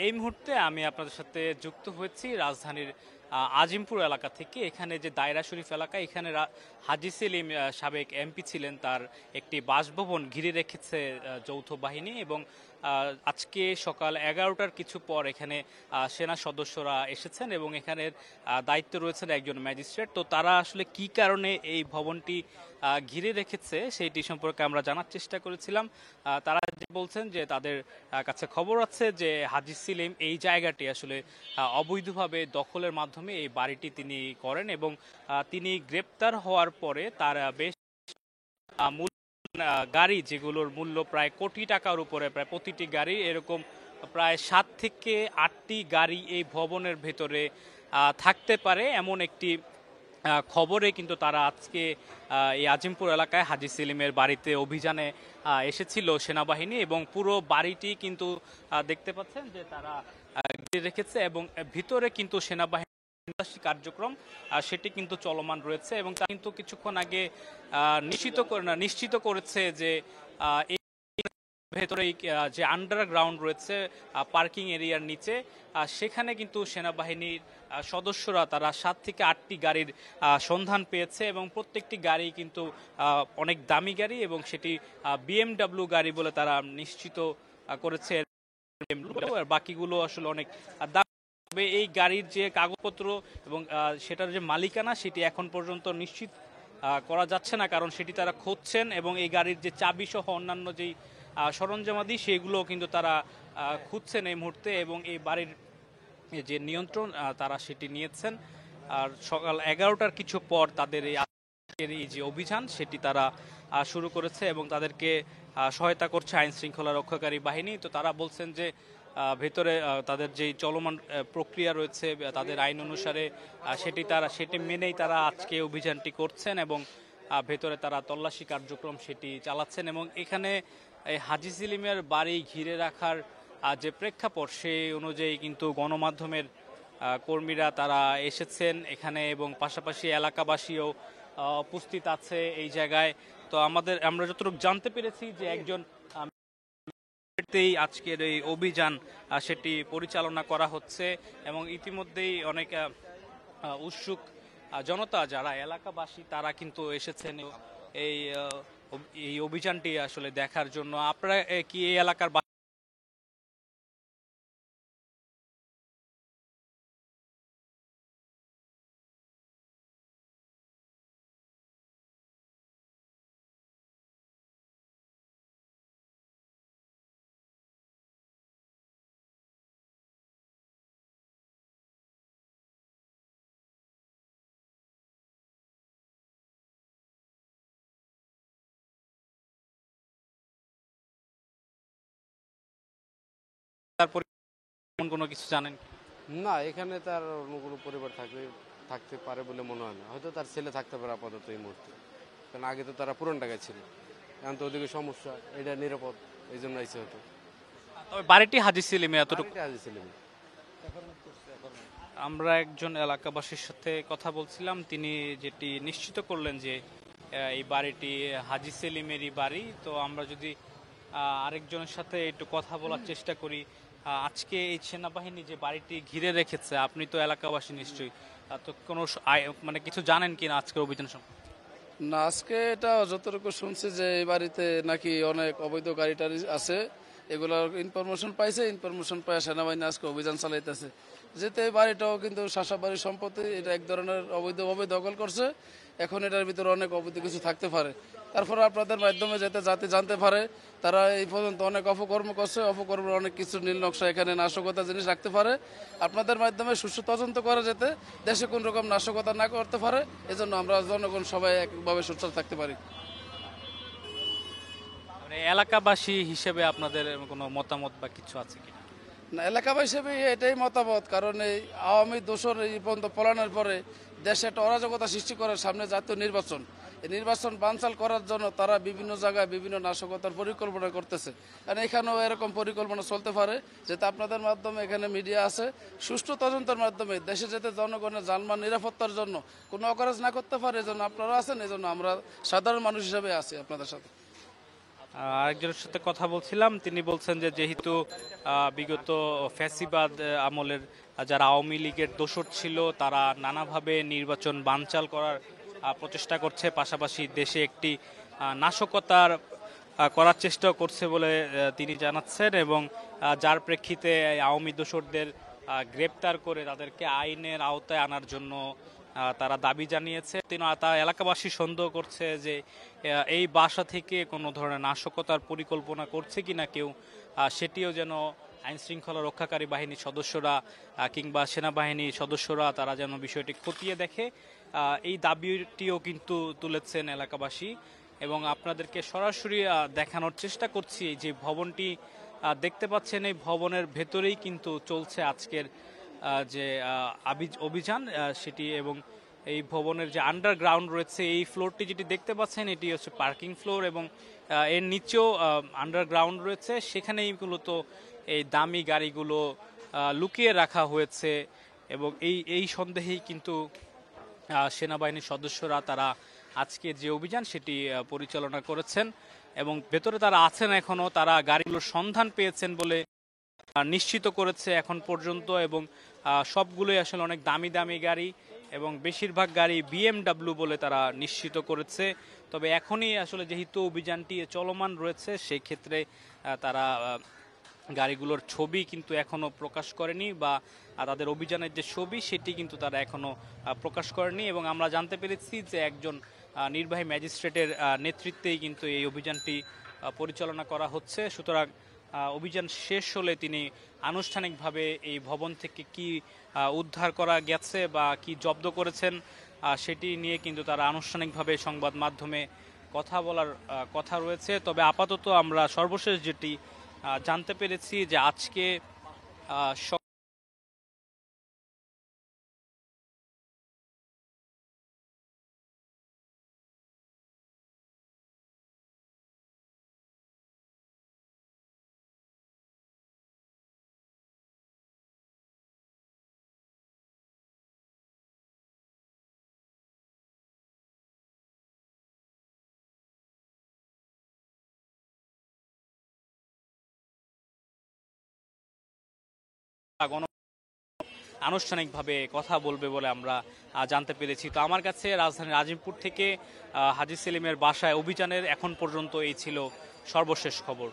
এই মুহূর্তে আমি আপনাদের সাথে যুক্ত হয়েছি রাজধানীর আজিমপুর এলাকা থেকে। এখানে যে দায়রা শরীফ এলাকা, এখানে হাজী সেলিম সাবেক এমপি ছিলেন, তার একটি বাসভবন ঘিরে রেখেছে যৌথ বাহিনী। এবং আজকে সকাল 11টার কিছু পর এখানে সেনা সদস্যরা এসেছেন এবং এখানের দায়িত্বে রয়েছেন একজন ম্যাজিস্ট্রেট। তো তারা আসলে কি কারণে এই ভবনটি ঘিরে রেখেছে সেইটি সম্পর্কে আমরা জানার চেষ্টা করেছিলাম। তারা বলছেন যে তাদের কাছে খবর আছে যে হাজী সেলিম এই জায়গাটি আসলে অবৈধভাবে দখলের মাধ্যমে এই বাড়িটি তিনি করেন এবং তিনি গ্রেপ্তার হওয়ার পরে তার বেশ মূল গাড়ি, যেগুলোর মূল্য প্রায় কোটি টাকার উপরে, প্রায় প্রতিটি গাড়ি এরকম প্রায় 7 থেকে 8টি গাড়ি এই ভবনের ভেতরে থাকতে পারে, এমন একটি খবরে কিন্তু তারা আজকে এই আজিমপুর এলাকায় হাজী সেলিমের বাড়িতে অভিযানে এসেছিল সেনাবাহিনী। এবং পুরো বাড়িটি কিন্তু দেখতে পাচ্ছেন যে তারা ঘিরে রেখেছে এবং ভিতরে কিন্তু সেনাবাহিনী কার্যক্রম সেটি কিন্তু চলমান রয়েছে। এবং তা কিন্তু কিছুক্ষণ আগে নিশ্চিত করেছে যে এই ভেতরে যে আন্ডারগ্রাউন্ড রয়েছে পার্কিং এরিয়ার নিচে, সেখানে কিন্তু সেনাবাহিনীর সদস্যরা তারা 7 থেকে 8টি গাড়ির সন্ধান পেয়েছে এবং প্রত্যেকটি গাড়ি কিন্তু অনেক দামি গাড়ি এবং সেটি বিএমডব্লিউ গাড়ি বলে তারা নিশ্চিত করেছে। বাকিগুলো আসলে অনেক দাম। তবে এই গাড়ির যে কাগজপত্র এবং সেটার যে মালিকানা, সেটি এখন পর্যন্ত নিশ্চিত করা যাচ্ছে না, কারণ সেটি তারা খুঁজছেন। এবং এই গাড়ির যে চাবি সহ অন্যান্য যেই সরঞ্জামাদি, সেগুলো কিন্তু তারা খুঁজছেন এই মুহূর্তে। এবং এই বাড়ির যে নিয়ন্ত্রণ তারা সেটি নিয়েছেন। আর সকাল 11টার কিছু পর তাদের এই যে অভিযান সেটি তারা শুরু করেছে এবং তাদেরকে সহায়তা করছে আইন শৃঙ্খলা রক্ষাকারী বাহিনী। তো তারা বলছেন যে ভেতরে তাদের যেই চলমান প্রক্রিয়া রয়েছে তাদের আইন অনুসারে সেটি মেনেই তারা আজকে অভিযানটি করছেন এবং ভেতরে তারা তল্লাশি কার্যক্রম সেটি চালাচ্ছেন। এবং এখানে হাজী সেলিমের বাড়ি ঘিরে রাখার যে প্রেক্ষাপট, সেই অনুযায়ী কিন্তু গণমাধ্যমের কর্মীরা তারা এসেছেন এখানে এবং পাশাপাশি এলাকাবাসীও উপস্থিত আছে এই জায়গায়। তো আমরা যতটুকু জানতে পেরেছি যে একজন আজকের এই অভিযান সেটি পরিচালনা করা হচ্ছে এবং ইতিমধ্যেই অনেক উৎসুক জনতা যারা এলাকাবাসী তারা কিন্তু এসেছেন এই এই অভিযানটি আসলে দেখার জন্য। আপনারা কি এই এলাকার কোনো কিছু জানেন? না, এখানে তার অন্য কোনো পরিবার থাকতে পারে বলে মনে হয় না। হয়তো তার ছেলে থাকতে পারে আপাতত এই মুহূর্তে, কারণ আগে তো তারা পুরান ঢাকায় ছিল। এখন তো ওদিকে সমস্যা, এটা নিরাপদ, এই জন্য আইসে হতো। তবে বাড়িটি হাজী সেলিমে এতটুকু ছিল। আমরা একজন এলাকাবাসীর সাথে কথা বলছিলাম, তিনি যেটি নিশ্চিত করলেন যে এই বাড়িটি হাজী সেলিমেরই বাড়ি। তো আমরা যদি আরেকজনের সাথে একটু কথা বলার চেষ্টা করি। আজকে এই সেনাবাহিনী যে বাড়িটি ঘিরে রেখেছে, আপনি তো এলাকাবাসী নিশ্চয়ই, তো কোনো মানে কিছু জানেন কিনা আজকের অভিযান সম্পর্কে? না, আজকে এটা যতটুকু শুনছি যে এই বাড়িতে নাকি অনেক অবৈধ গাড়ি টাড়ি আছে, এগুলোর ইনফরমেশন পায় সেনাবাহিনী আজকে অভিযান চালাইতেছে। যেতে এই বাড়িটাও কিন্তু শাসাবাড়ির সম্পত্তি, এটা এক ধরনের অবৈধভাবে দখল করছে। এখন এটার ভিতরে অনেক অবৈধ কিছু থাকতে পারে। তারপরে আপনাদের মাধ্যমে যাতে জানতে পারে, তারা এই পর্যন্ত অনেক অপকর্ম করছে, অপকর্মের অনেক কিছু নীল নকশা এখানে নাশকতা জিনিস রাখতে পারে। আপনাদের মাধ্যমে সুষ্ঠু তদন্ত করা যেতে দেশে কোন রকম নাশকতা না করতে পারে, এজন্য আমরা জনগণ সবাই একভাবে সুস্থ থাকতে পারি। এলাকাবাসী হিসেবে আপনাদের কোনো মতামত বা কিছু আছে কি? না, এলাকাবাসী হিসেবে এটাই মতামত, কারণ এই আওয়ামী দোসর এই পর্যন্ত পলানোর পরে দেশে একটা অরাজকতা সৃষ্টি করে সামনে জাতীয় নির্বাচন। এই নির্বাচন বানচাল করার জন্য তারা বিভিন্ন জায়গায় বিভিন্ন নাশকতার পরিকল্পনা করতেছে। কারণ এখানেও এরকম পরিকল্পনা চলতে পারে, যেটা আপনাদের মাধ্যমে এখানে মিডিয়া আছে, সুষ্ঠু তদন্তের মাধ্যমে দেশে যাতে জনগণের জানমাল নিরাপত্তার জন্য কোনো অকারেজ না করতে পারে, এজন্য আপনারা আছেন, এজন্য আমরা সাধারণ মানুষ হিসেবে আছি আপনাদের সাথে। আরেকজনের সাথে কথা বলছিলাম, তিনি বলছেন যে যেহেতু বিগত ফ্যাসিবাদ আমলের যারা আওয়ামী লীগের দোসর ছিল তারা নানাভাবে নির্বাচন বানচাল করার প্রচেষ্টা করছে, পাশাপাশি দেশে একটি নাশকতার করার চেষ্টা করছে বলে তিনি জানাচ্ছেন, এবং যার প্রেক্ষিতে এই আওয়ামী দোসরদের গ্রেপ্তার করে তাদেরকে আইনের আওতায় আনার জন্য তারা দাবি জানিয়েছে। তা এলাকাবাসী সন্দেহ করছে যে এই বাসা থেকে কোনো ধরনের নাশকতার পরিকল্পনা করছে কিনা কেউ, সেটিও যেন আইন শৃঙ্খলা রক্ষাকারী বাহিনীর সদস্যরা কিংবা সেনাবাহিনীর সদস্যরা তারা যেন বিষয়টি খতিয়ে দেখে, এই দাবিটিও কিন্তু তুলেছেন এলাকাবাসী। এবং আপনাদেরকে সরাসরি দেখানোর চেষ্টা করছি, যে ভবনটি দেখতে পাচ্ছেন এই ভবনের ভেতরেই কিন্তু চলছে আজকের যে অভিযান সেটি। এবং এই ভবনের যে আন্ডারগ্রাউন্ড রয়েছে এই ফ্লোরটি যেটি দেখতে পাচ্ছেন এটি হচ্ছে পার্কিং ফ্লোর, এবং এর নিচেও আন্ডারগ্রাউন্ড রয়েছে, সেখানেই মূলত এই দামি গাড়িগুলো লুকিয়ে রাখা হয়েছে। এবং এই সন্দেহেই কিন্তু সেনাবাহিনীর সদস্যরা তারা আজকে যে অভিযান সেটি পরিচালনা করেছেন, এবং ভেতরে তারা আছেন এখনো, তারা গাড়িগুলোর সন্ধান পেয়েছেন বলে নিশ্চিত করেছে এখন পর্যন্ত। এবং সবগুলোই আসলে অনেক দামি দামি গাড়ি, এবং বেশিরভাগ গাড়ি বিএমডাব্লিউ বলে তারা নিশ্চিত করেছে। তবে এখনই আসলে যেহেতু অভিযানটি চলমান রয়েছে সেই ক্ষেত্রে তারা গাড়িগুলোর ছবি কিন্তু এখনো প্রকাশ করেনি, বা তাদের অভিযানের যে ছবি সেটি কিন্তু তারা এখনো প্রকাশ করেনি। এবং আমরা জানতে পেরেছি যে একজন নির্বাহী ম্যাজিস্ট্রেটের নেতৃত্বেই কিন্তু এই অভিযানটি পরিচালনা করা হচ্ছে। সুতরাং অভিযান শেষ হলে তিনি আনুষ্ঠানিকভাবে এই ভবন থেকে কি উদ্ধার করা গেছে বা কি জব্দ করেছেন সেটি নিয়ে কিন্তু তারা আনুষ্ঠানিকভাবে সংবাদ মাধ্যমে কথা বলার কথা রয়েছে। তবে আপাতত আমরা সর্বশেষ যেটি জানতে পেরেছি যে আজকে আনুষ্ঠানিকভাবে কথা বলবে বলে আমরা জানতে পেরেছি। তো আমার কাছে রাজধানীর আজিমপুর থেকে হাজী সেলিমের বাসায় অভিযানের এখন পর্যন্ত এই ছিল সর্বশেষ খবর।